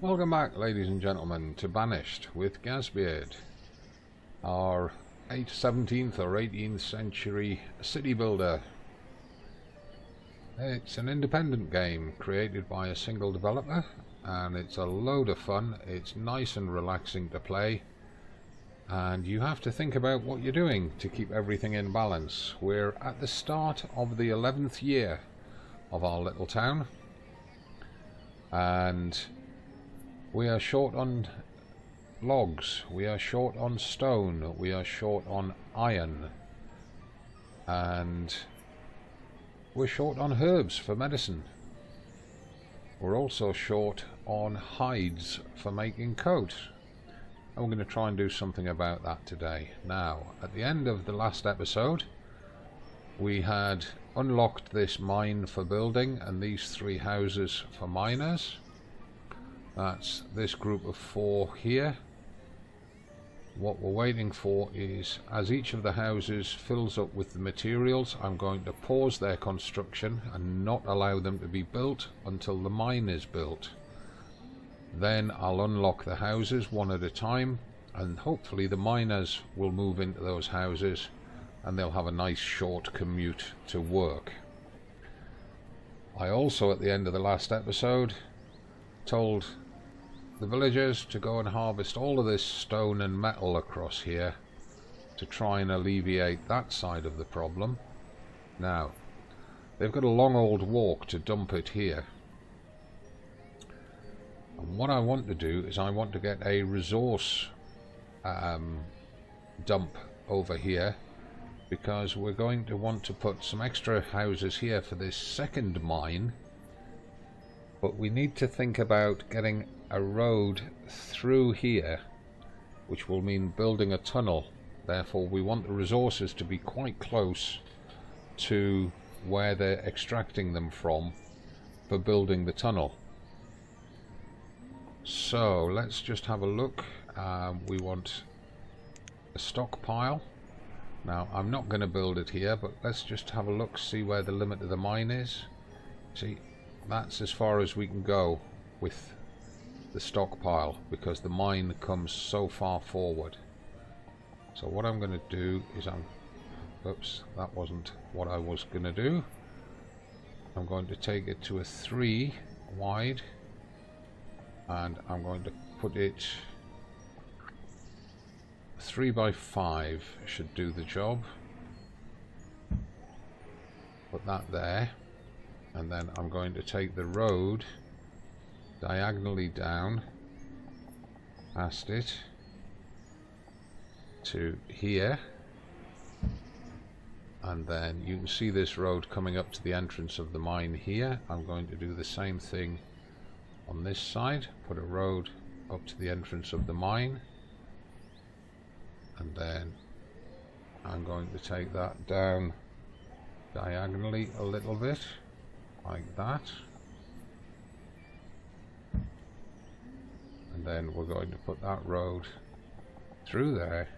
Welcome back, ladies and gentlemen, to Banished with Gazbeard, our 17th or 18th century city builder. It's an independent game created by a single developer, and it's a load of fun. It's nice and relaxing to play, and you have to think about what you're doing to keep everything in balance. We're at the start of the 11th year of our little town, and we are short on logs, we are short on stone, we are short on iron, and we're short on herbs for medicine. We're also short on hides for making coat, and we're going to try and do something about that today. Now, at the end of the last episode, we had unlocked this mine for building and these 3 houses for miners. That's this group of 4 here. What we're waiting for is, as each of the houses fills up with the materials, I'm going to pause their construction and not allow them to be built until the mine is built. Then I'll unlock the houses one at a time, and hopefully the miners will move into those houses and they'll have a nice short commute to work. I also, at the end of the last episode, told the villagers to go and harvest all of this stone and metal across here to try and alleviate that side of the problem. Now, they've got a long old walk to dump it here, and what I want to do is I want to get a resource dump over here, because we're going to want to put some extra houses here for this second mine, but we need to think about getting a road through here, which will mean building a tunnel. Therefore we want the resources to be quite close to where they're extracting them from for building the tunnel. So let's just have a look. We want a stockpile. Now, I'm not going to build it here, but let's just have a look, see where the limit of the mine is. See, that's as far as we can go with the stockpile, because the mine comes so far forward. So what I'm going to do is oops, that wasn't what I was going to do. I'm going to take it to a 3 wide, and I'm going to put it 3 by 5 should do the job. Put that there, and then I'm going to take the road diagonally down past it to here, and then you can see this road coming up to the entrance of the mine here. I'm going to do the same thing on this side, put a road up to the entrance of the mine, and then I'm going to take that down diagonally a little bit like that, and then we're going to put that road through there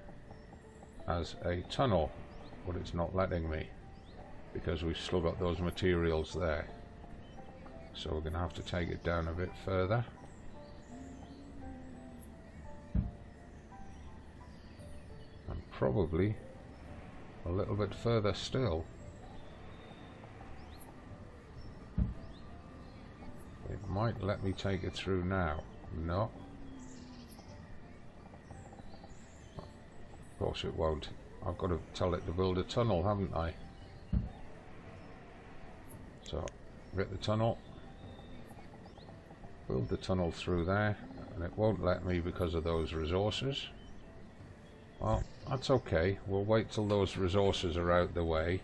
as a tunnel, but it's not letting me because we've still got those materials there, so we're going to have to take it down a bit further. And probably a little bit further still. It might let me take it through now. No. Of course it won't. I've got to tell it to build a tunnel, haven't I? So, get the tunnel. Build the tunnel through there, and it won't let me because of those resources. Well, that's okay. We'll wait till those resources are out the way,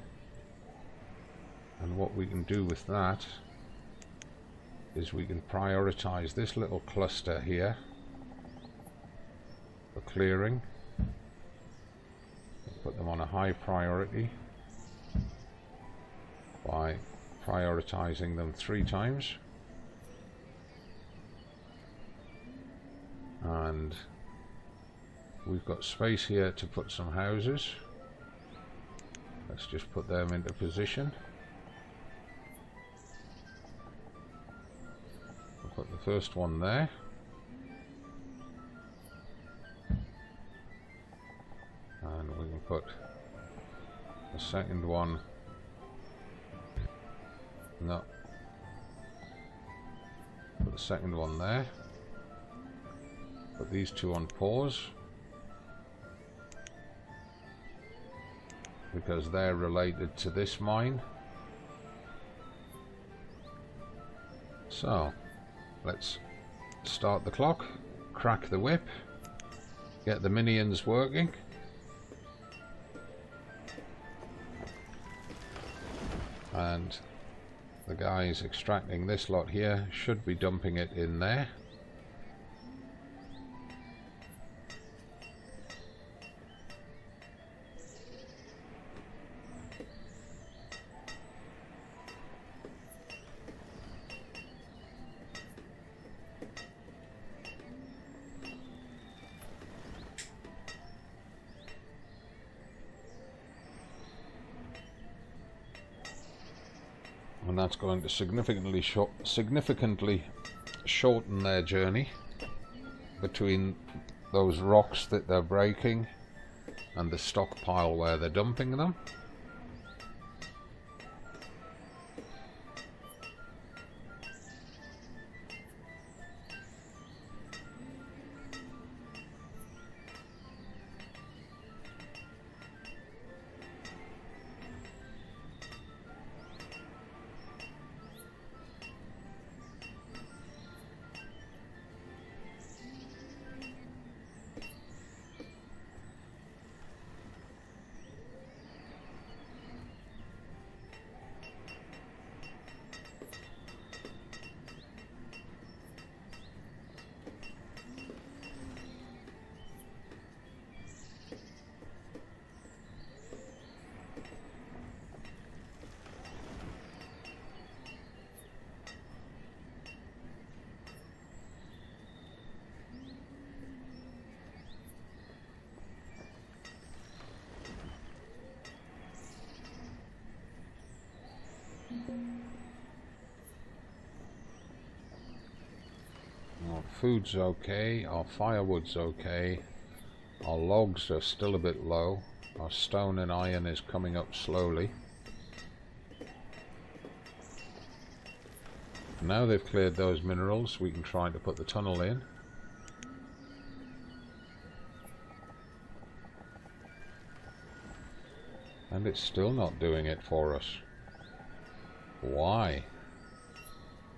and what we can do with that is we can prioritize this little cluster here for clearing. Put them on a high priority by prioritizing them 3 times, and we've got space here to put some houses. Let's just put them into position. I'll put the first one there. put the second one. No. Put the second one there. Put these two on pause, because they're related to this mine. So let's start the clock, crack the whip, get the minions working. And the guys extracting this lot here should be dumping it in there. And that's going to significantly shorten their journey between those rocks that they're breaking and the stockpile where they're dumping them. Our food's okay, our firewood's okay, our logs are still a bit low, our stone and iron is coming up slowly. Now they've cleared those minerals, we can try to put the tunnel in. And it's still not doing it for us. Why?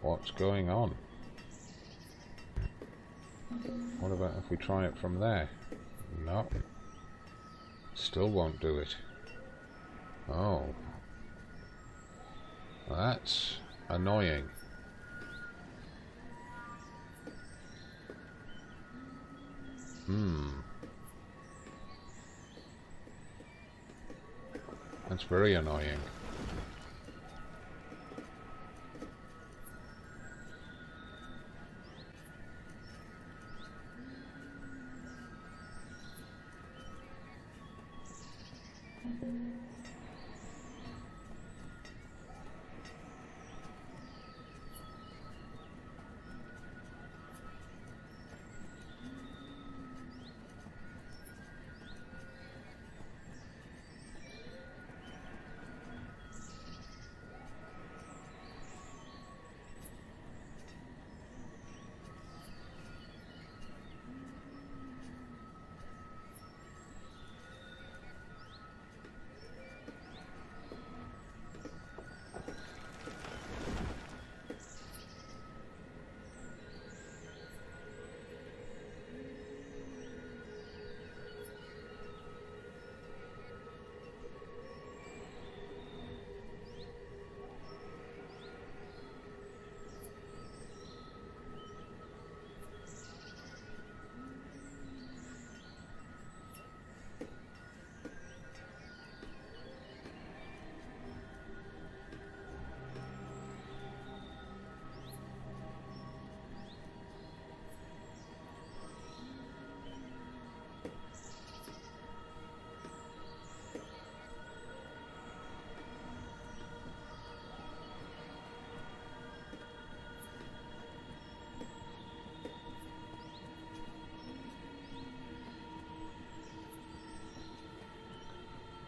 What's going on? What about if we try it from there? No. Still won't do it. Oh. That's annoying. That's very annoying.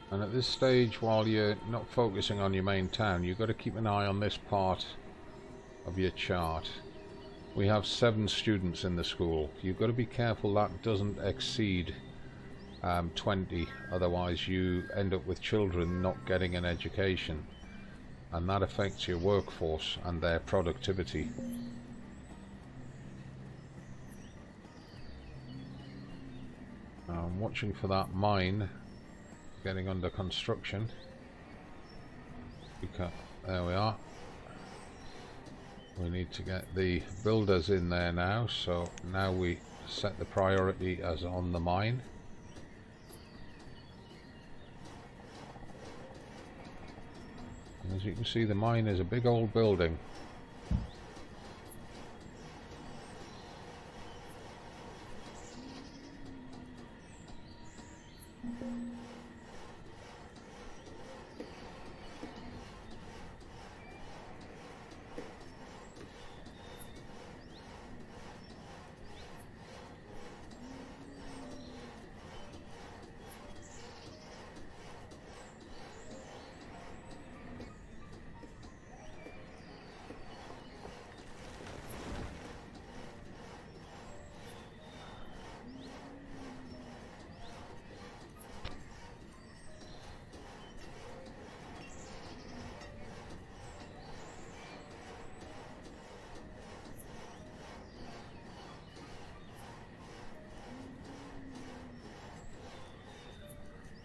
And at this stage, while you're not focusing on your main town, you've got to keep an eye on this part of your chart. We have 7 students in the school. You've got to be careful that doesn't exceed 20, otherwise you end up with children not getting an education, and that affects your workforce and their productivity. I'm watching for that mine getting under construction. There we are. We need to get the builders in there now, so now we set the priority as on the mine. And as you can see, the mine is a big old building.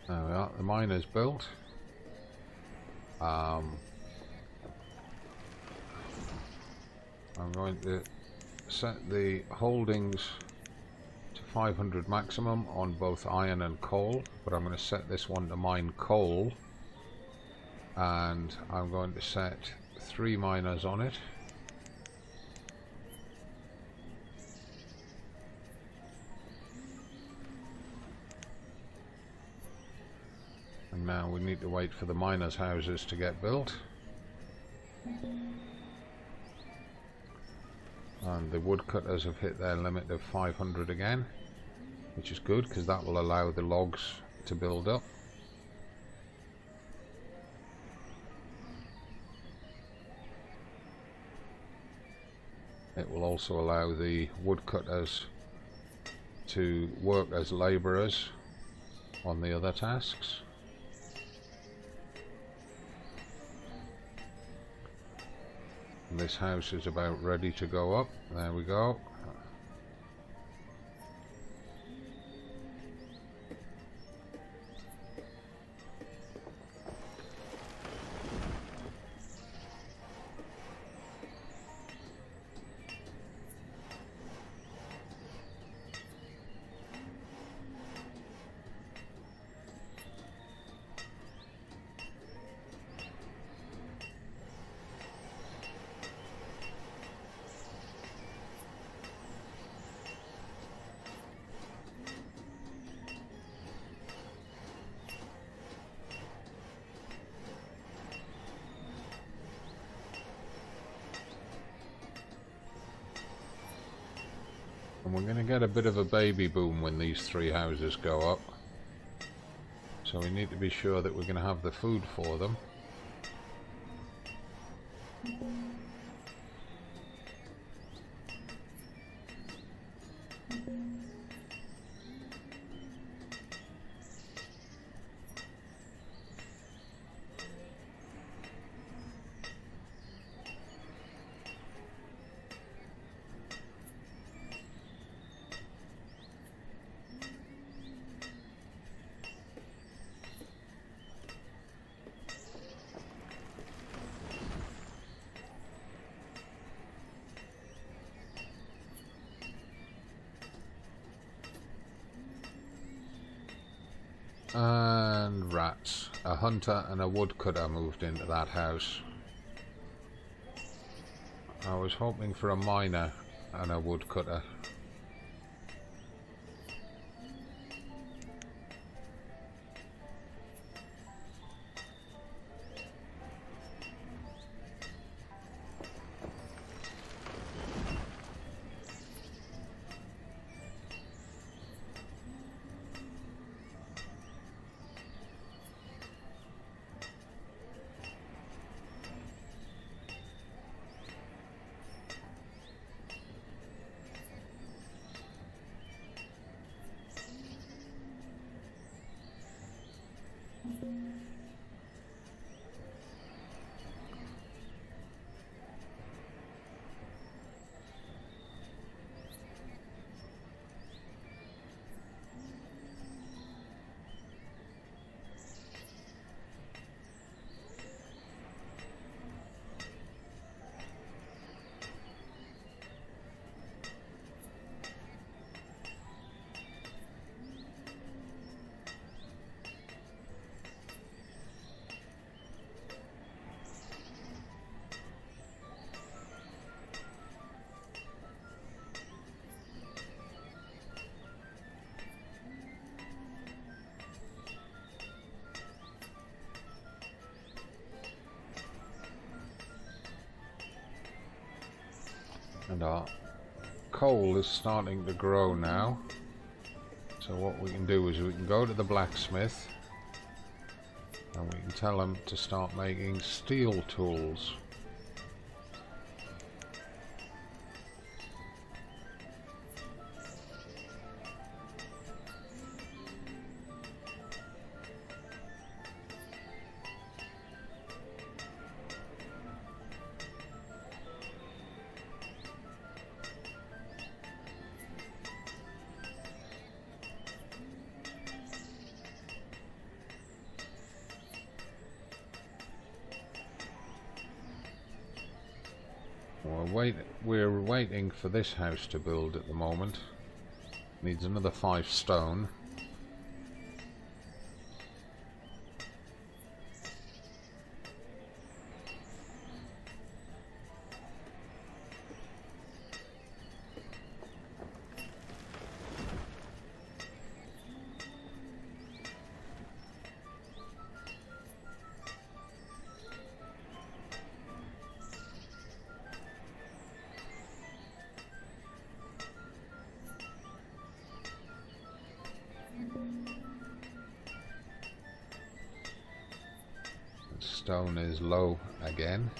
There we are, the mine is built. I'm going to set the holdings to 500 maximum on both iron and coal, but I'm going to set this one to mine coal, and I'm going to set 3 miners on it. And now we need to wait for the miners' houses to get built. And the woodcutters have hit their limit of 500 again, which is good because that will allow the logs to build up. It will also allow the woodcutters to work as labourers on the other tasks. This house is about ready to go up. There we go. And we're going to get a bit of a baby boom when these 3 houses go up. So we need to be sure that we're going to have the food for them. And rats. A hunter and a woodcutter moved into that house. I was hoping for a miner and a woodcutter. And our coal is starting to grow now. So what we can do is we can go to the blacksmith and we can tell him to start making steel tools. We're waiting for this house to build at the moment. Needs another 5 stone. Stone is low again.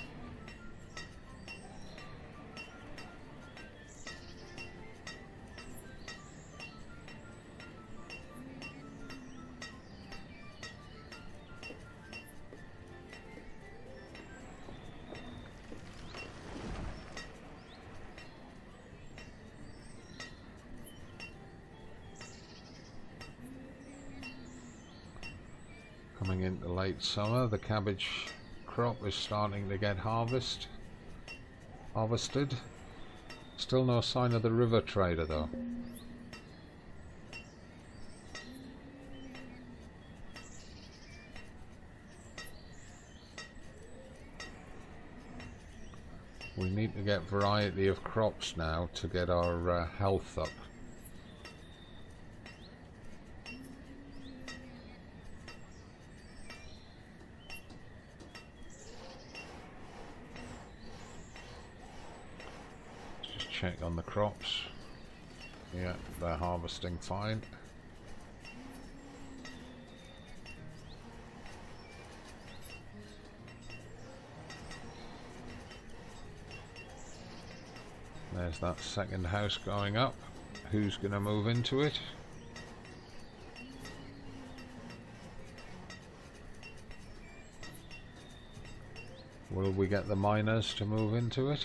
Coming into late summer, the cabbage crop is starting to get harvested. Still no sign of the river trader though. We need to get variety of crops now to get our health up. Check on the crops. Yeah, they're harvesting fine. There's that second house going up. Who's going to move into it? Will we get the miners to move into it?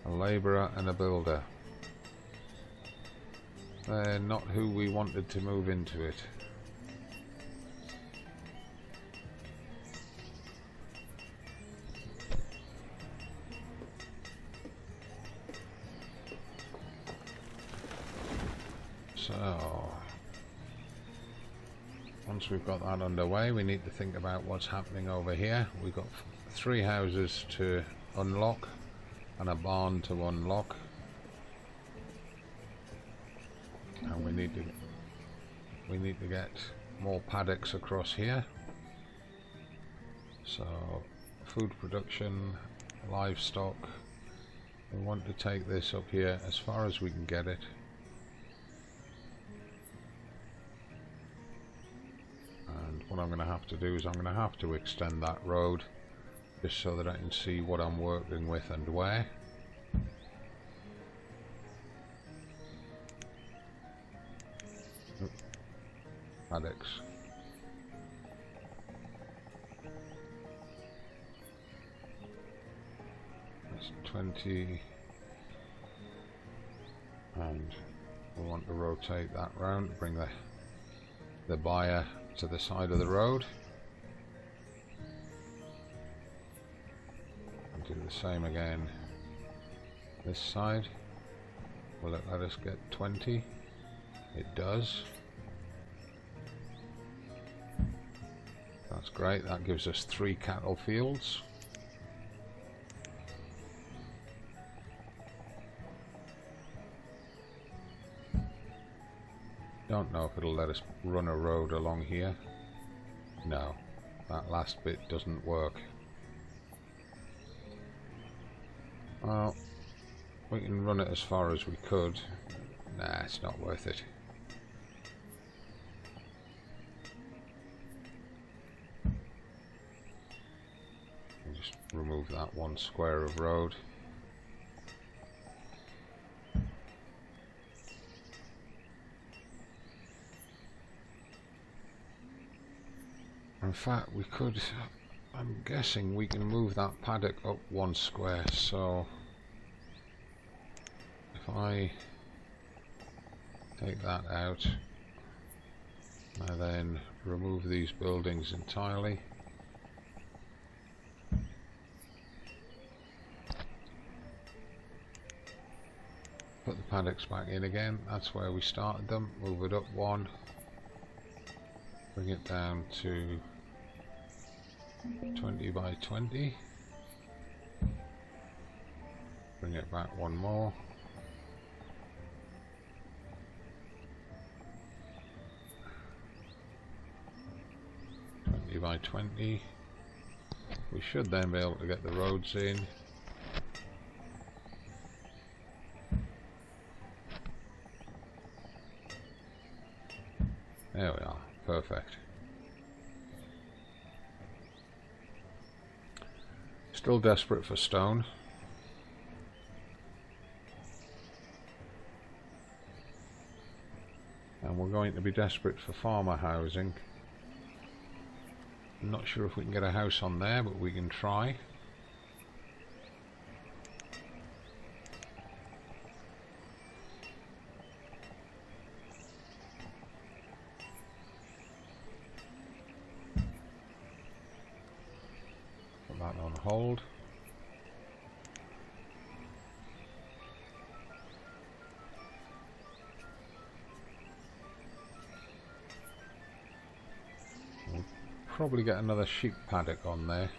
A labourer and a builder. They're not who we wanted to move into it. So, once we've got that underway, we need to think about what's happening over here. We've got 3 houses to unlock and a barn to unlock, and we need to get more paddocks across here. So food production, livestock, we want to take this up here as far as we can get it. And what I'm going to have to do is I'm going to have to extend that road just so that I can see what I'm working with and where. Paddocks. That's 20, and we want to rotate that round, bring the buyer to the side of the road. Do the same again this side. Will it let us get 20? It does. That's great. That gives us 3 cattle fields. Don't know if it'll let us run a road along here. No, that last bit doesn't work. Well, we can run it as far as we could. Nah, it's not worth it. We'll just remove that 1 square of road. In fact, we could, I'm guessing we can move that paddock up 1 square, so if I take that out, I then remove these buildings entirely. Put the paddocks back in again, that's where we started them, move it up 1, bring it down to 20 by 20, bring it back 1 more, by 20. We should then be able to get the roads in. There we are, perfect. Still desperate for stone. And we're going to be desperate for farmer housing. I'm not sure if we can get a house on there, but we can try. Put that on hold. Probably get another sheep paddock on there.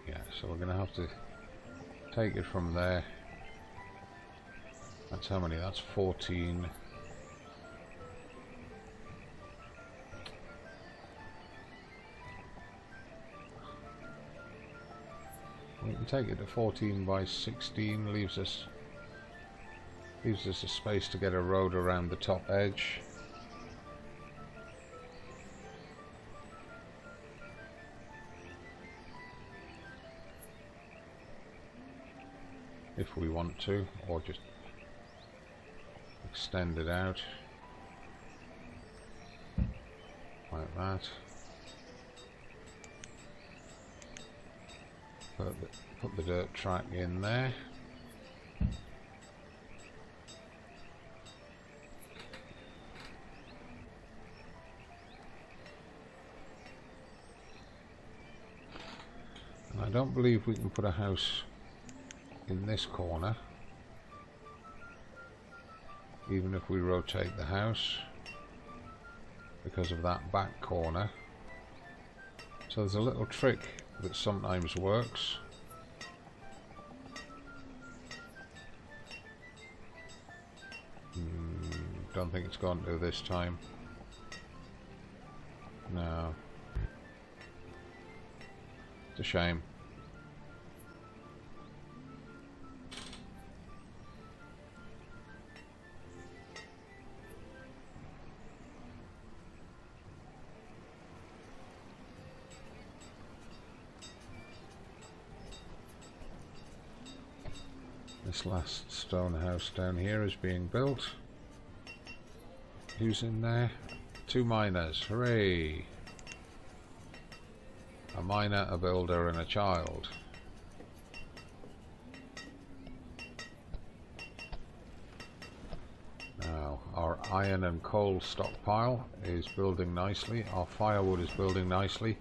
Yeah, so we're going to have to take it from there. That's how many? That's 14. We can take it to 14 by 16, leaves us a space to get a road around the top edge. If we want to, or just extend it out like that. Put the dirt track in there. And I don't believe we can put a house in this corner, even if we rotate the house, because of that back corner. So there's a little trick that sometimes works. Don't think it's going to this time. No. It's a shame. This last stone house down here is being built. Who's in there? 2 miners. Hooray! A miner, a builder, and a child. Now, our iron and coal stockpile is building nicely, our firewood is building nicely,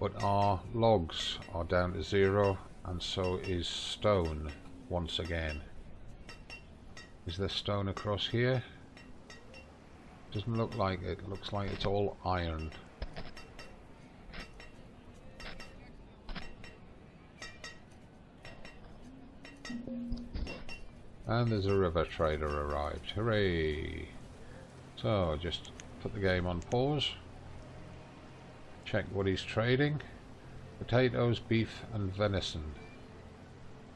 but our logs are down to 0, and so is stone once again. Is there stone across here? Doesn't look like it. Looks like it's all iron. And there's a river trader arrived. Hooray! So just put the game on pause. Check what he's trading. Potatoes, beef and venison.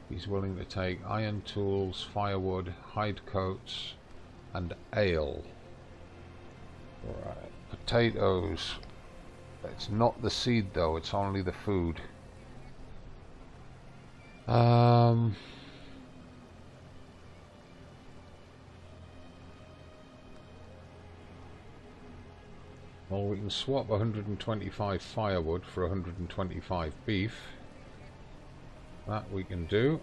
He's willing to take iron tools, firewood, hide coats and ale. Alright, potatoes. It's not the seed though, it's only the food. Well, we can swap 125 firewood for 125 beef. That we can do.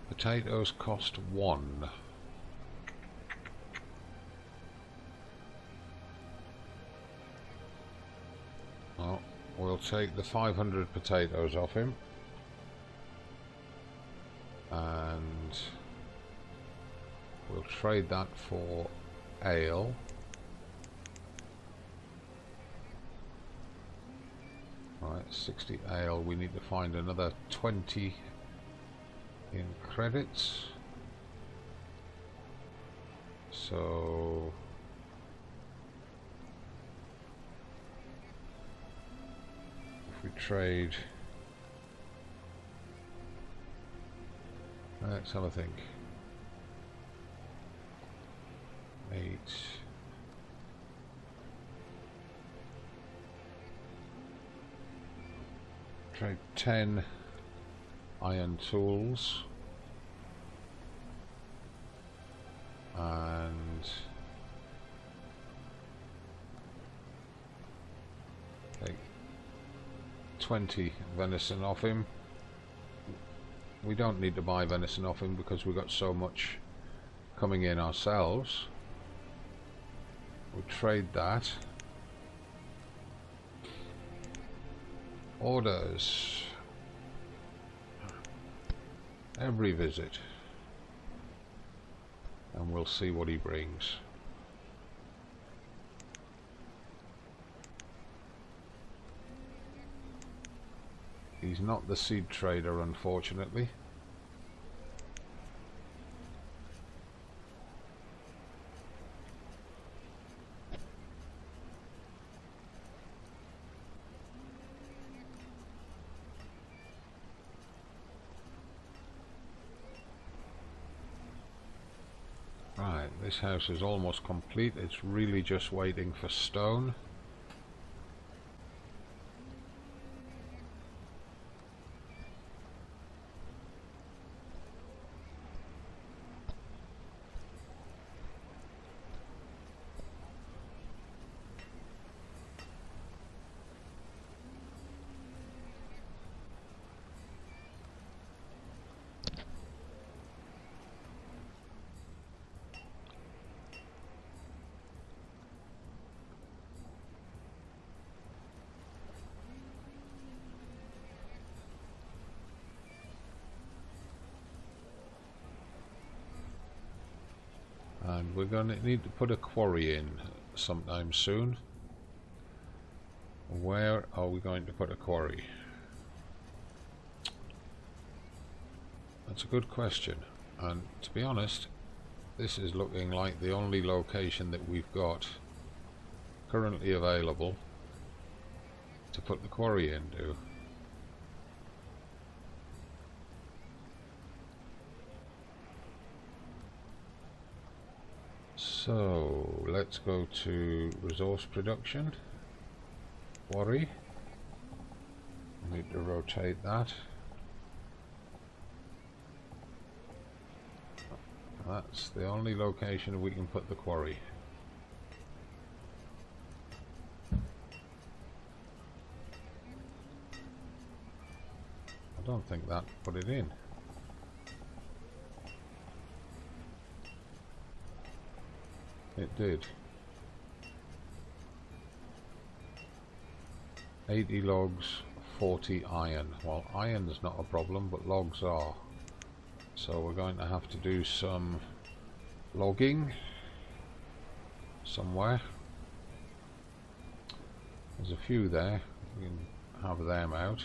Potatoes cost 1. Well, we'll take the 500 potatoes off him, and we'll trade that for ale. Right, 60 ale. We need to find another 20 in credits. So if we trade, let's have a think. 8. Trade 10 iron tools and take 20 venison off him. We don't need to buy venison off him because we've got so much coming in ourselves. We'll trade that. Orders. Every visit, and we'll see what he brings. He's not the seed trader, unfortunately. Right, this house is almost complete. It's really just waiting for stone. And we're going to need to put a quarry in sometime soon. Where are we going to put a quarry? That's a good question, and to be honest, this is looking like the only location that we've got currently available to put the quarry into. So let's go to resource production, quarry. We need to rotate that. That's the only location we can put the quarry. I don't think that put it in. It did. 80 logs, 40 iron. Well, iron's not a problem, but logs are. So we're going to have to do some logging somewhere. There's a few there. We can have them out.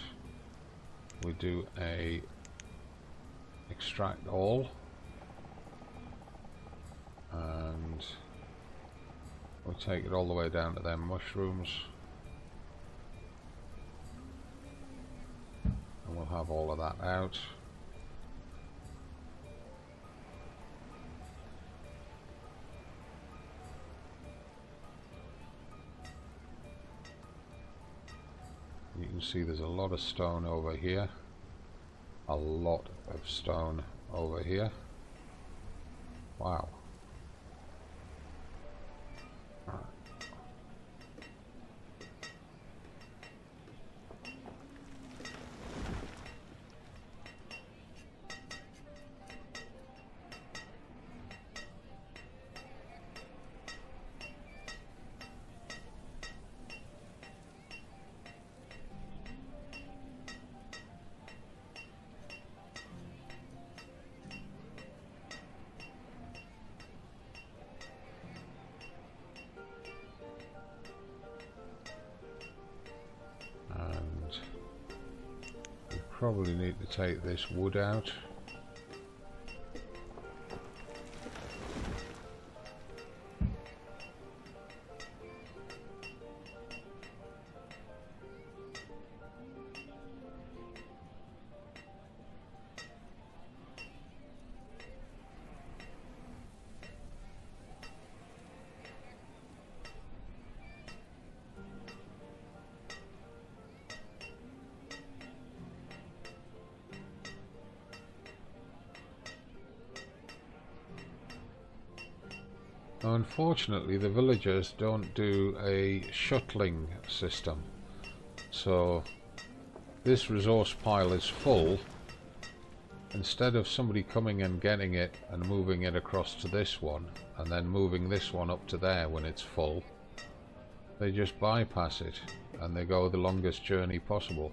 We do a extract all, and we'll take it all the way down to them mushrooms, and we'll have all of that out. You can see there's a lot of stone over here. A lot of stone over here. Wow. Probably need to take this wood out. Unfortunately, the villagers don't do a shuttling system, so this resource pile is full. Instead of somebody coming and getting it and moving it across to this one and then moving this one up to there when it's full, they just bypass it and they go the longest journey possible.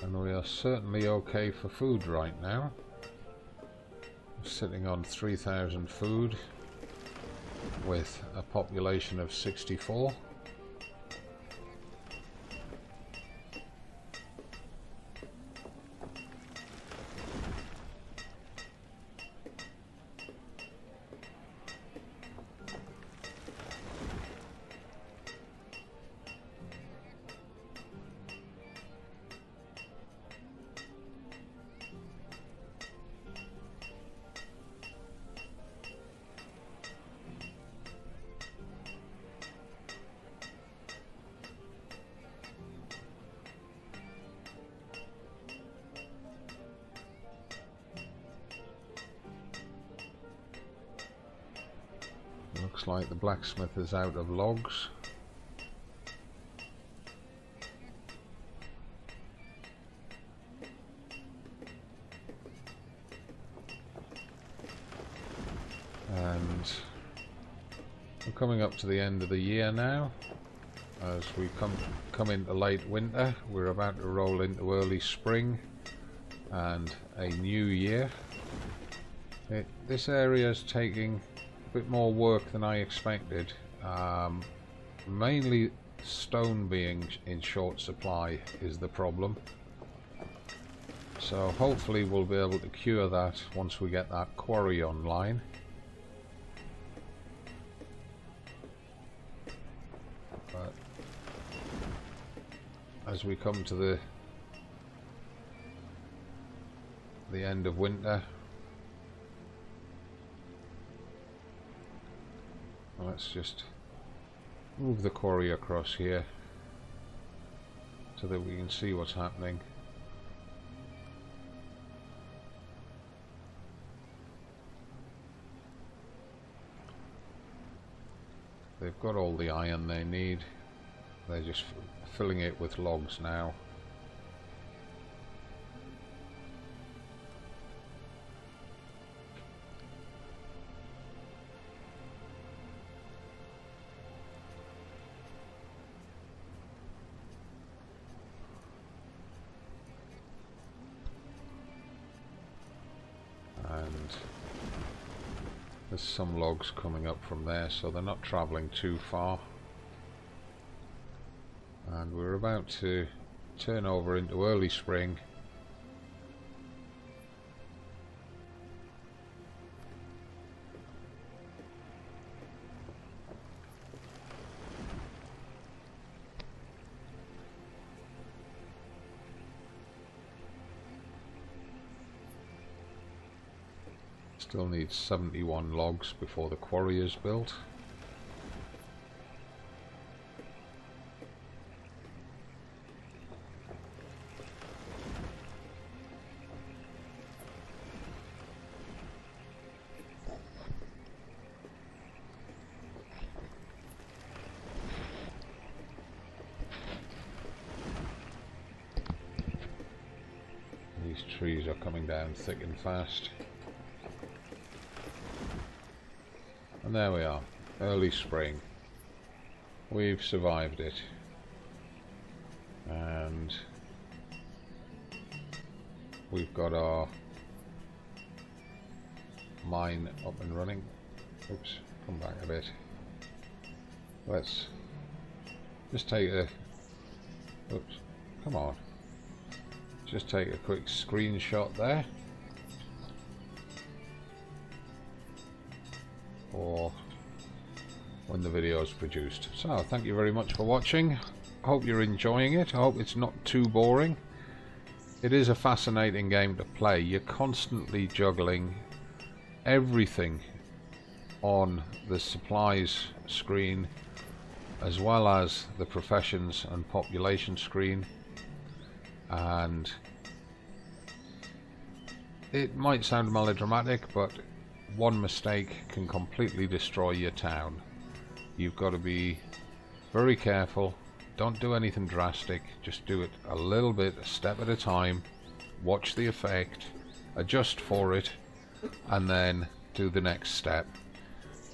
And we are certainly okay for food right now. We're sitting on 3,000 food with a population of 64. Looks like the blacksmith is out of logs. And we're coming up to the end of the year now. As we come into late winter, we're about to roll into early spring and a new year. This area is taking bit more work than I expected. Mainly stone being in short supply is the problem. So hopefully we'll be able to cure that once we get that quarry online. as we come to the end of winter. Let's just move the quarry across here so that we can see what's happening. They've got all the iron they need. They're just filling it with logs now. And there's some logs coming up from there, so they're not traveling too far. And we're about to turn over into early spring. Still needs 71 logs before the quarry is built. These trees are coming down thick and fast. And there we are, early spring. We've survived it. And we've got our mine up and running. Oops, come back a bit. Let's just take a... Oops, come on. Just take a quick screenshot there. Or when the video is produced. So thank you very much for watching. I hope you're enjoying it. I hope it's not too boring. It is a fascinating game to play. You're constantly juggling everything on the supplies screen as well as the professions and population screen, and it might sound melodramatic, but one mistake can completely destroy your town. You've got to be very careful. Don't do anything drastic. Just do it a little bit, a step at a time. Watch the effect, adjust for it, and then do the next step.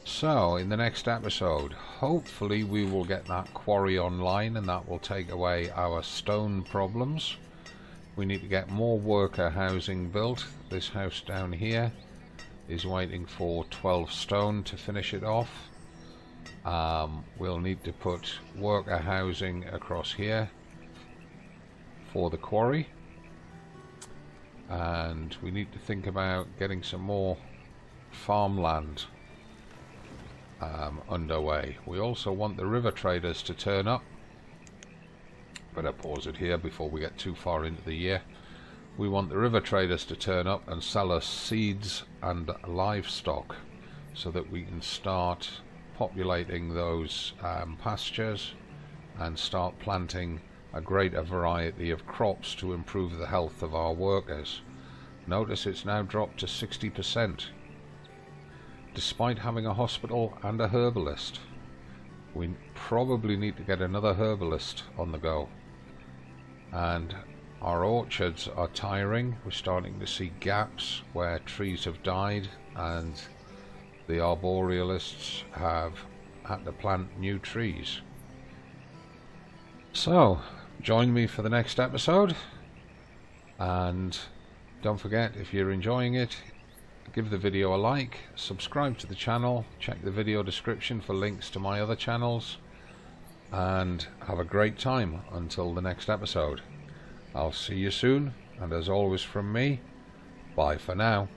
So in the next episode, hopefully we will get that quarry online, and that will take away our stone problems. We need to get more worker housing built. This house down here is waiting for 12 stone to finish it off. We'll need to put worker housing across here for the quarry, and we need to think about getting some more farmland underway. We also want the river traders to turn up. Better pause it here before we get too far into the year. We want the river traders to turn up and sell us seeds and livestock so that we can start populating those pastures and start planting a greater variety of crops to improve the health of our workers. Notice it's now dropped to 60%. Despite having a hospital and a herbalist, we probably need to get another herbalist on the go. And our orchards are tiring. We're starting to see gaps where trees have died, and the arborealists have had to plant new trees. So, join me for the next episode, and don't forget, if you're enjoying it, give the video a like, subscribe to the channel, check the video description for links to my other channels, and have a great time until the next episode. I'll see you soon, and as always from me, bye for now.